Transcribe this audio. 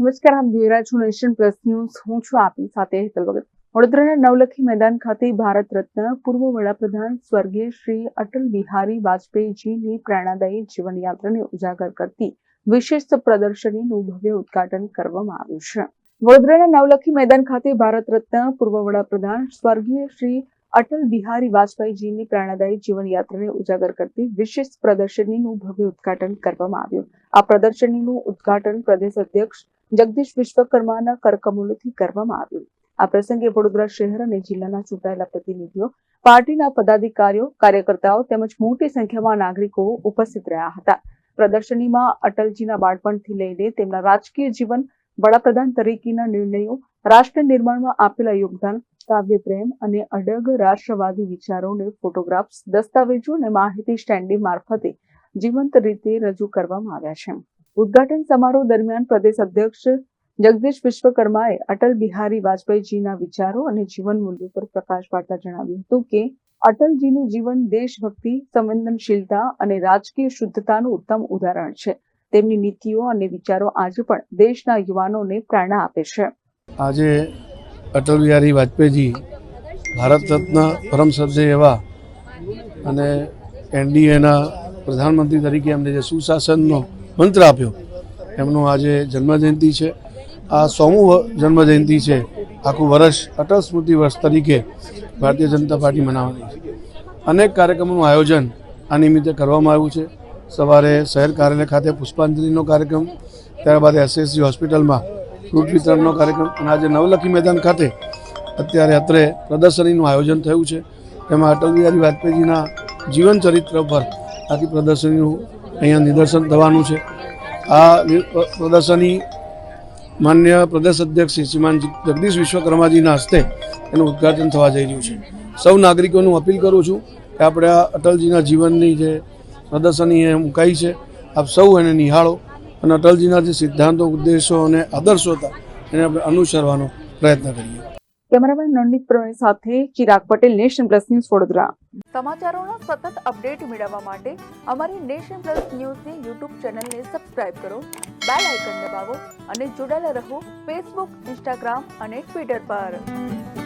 નમસ્કાર, આપ જોઈ રહ્યા છો નેશન પ્લસ ન્યૂઝ. હું છું આપની સાથે હેતલ ભગત. વડોદરાના નવલખી મેદાન ખાતે ભારત રત્ન પૂર્વ વડાપ્રધાન સ્વર્ગીય શ્રી અટલ બિહારી વાજપેયીજીની પ્રેરણાદાયી જીવનયાત્રાને ઉજાગર કરતી વિશેષ પ્રદર્શનીનું ભવ્ય ઉદ્ઘાટન કરવામાં આવ્યું છે. વડોદરાના નવલખી મેદાન ખાતે ભારત રત્ન પૂર્વ વડાપ્રધાન સ્વર્ગીય શ્રી અટલ બિહારી વાજપેયીજીની પ્રેરણાદાયી જીવનયાત્રાને ઉજાગર કરતી વિશેષ પ્રદર્શનીનું ભવ્ય ઉદ્ઘાટન કરવામાં આવ્યું. આ પ્રદર્શનીનું ઉદ્ઘાટન પ્રદેશ અધ્યક્ષ જગદીશ વિશ્વકર્માના કરકમલોથી કરવામાં આવ્યું. આ પ્રસંગે વડોદરા શહેર અને જિલ્લાના ચૂંટાયેલા પ્રતિનિધિઓ, પાર્ટીના પદાધિકારીઓ, કાર્યકર્તાઓ તેમજ મોટી સંખ્યામાં નાગરિકો ઉપસ્થિત રહ્યા હતા. પ્રદર્શનીમાં અટલજીના બાળપણથી લઈને તેમના રાજકીય જીવન, વડાપ્રધાન તરીકેના નિર્ણયો, રાષ્ટ્ર નિર્માણમાં આપેલા યોગદાન, કાવ્ય પ્રેમ અને અડગ રાષ્ટ્રવાદી વિચારોને ફોટોગ્રાફ્સ, દસ્તાવેજો અને માહિતી સ્ટેન્ડી મારફતે જીવંત રીતે રજૂ કરવામાં આવ્યા છે. ઉદ્ઘાટન સમારોહ દરમિયાન પ્રદેશ અધ્યક્ષ જગદીશ વિશ્વકર્માએ અટલ બિહારી વાજપેયીજીના વિચારો અને જીવન મૂલ્યો પર પ્રકાશ પાડતા જણાવ્યું હતું કે અટલજીનું જીવન દેશભક્તિ, સંવેદનશીલતા અને રાજકીય શુદ્ધતાનું ઉત્તમ ઉદાહરણ છે. તેમની નીતિઓ અને વિચારો આજે પણ દેશના યુવાનોને પ્રેરણા આપે છે. આજે અટલ બિહારી વાજપેયીજી ભારત રત્ન પરમ શ્રદ્ધેય એવા અને એનડીએના પ્રધાનમંત્રી તરીકે એમને જે સુશાસનનો મંત્ર આપ્યો, એમનો આજે જન્મજયંતિ છે. આ 100મું જન્મજયંતિ છે. આખું વર્ષ અટલ સ્મૃતિ વર્ષ તરીકે ભારતીય જનતા પાર્ટી મનાવવાની છે. અનેક કાર્યક્રમોનું આયોજન આ નિમિત્તે કરવામાં આવ્યું છે. સવારે શહેર કાર્યાલય ખાતે પુષ્પાંજલિનો કાર્યક્રમ, ત્યારબાદ એસએસજી હોસ્પિટલમાં ફ્રૂટ વિતરણનો કાર્યક્રમ અને આજે નવલખી મેદાન ખાતે અત્યારે અત્રે પ્રદર્શનીનું આયોજન થયું છે. તેમાં અટલ બિહારી વાજપેયીજીના જીવન ચરિત્ર પર આખી પ્રદર્શનીનું અહીંયા નિદર્શન થવાનું છે. આ પ્રદર્શની માન્ય પ્રદેશ અધ્યક્ષ શ્રીમાન જગદીશ વિશ્વકર્માજીના હસ્તે એનું ઉદ્ઘાટન થવા જઈ રહ્યું છે. સૌ નાગરિકોનું અપીલ કરું છું કે આપણે આ અટલજીના જીવનની જે પ્રદર્શની એ મુકાઈ છે, આપ સૌ એને નિહાળો અને અટલજીના જે સિદ્ધાંતો, ઉદ્દેશો અને આદર્શો હતા એને આપણે અનુસરવાનો પ્રયત્ન કરીએ. કેમેરામેન નવનીત પ્રવીણ સાથે Chirag Patel, Nation Plus News, Vadodara. સમાચારોના સતત અપડેટ મેળવવા માટે અમારી નેશન પ્લસ ન્યૂઝની યુટ્યુબ ચેનલને સબસ્ક્રાઇબ કરો, બેલ આઇકન દબાવો અને જોડાયેલા રહો ફેસબુક, ઇન્સ્ટાગ્રામ અને ટ્વિટર પર.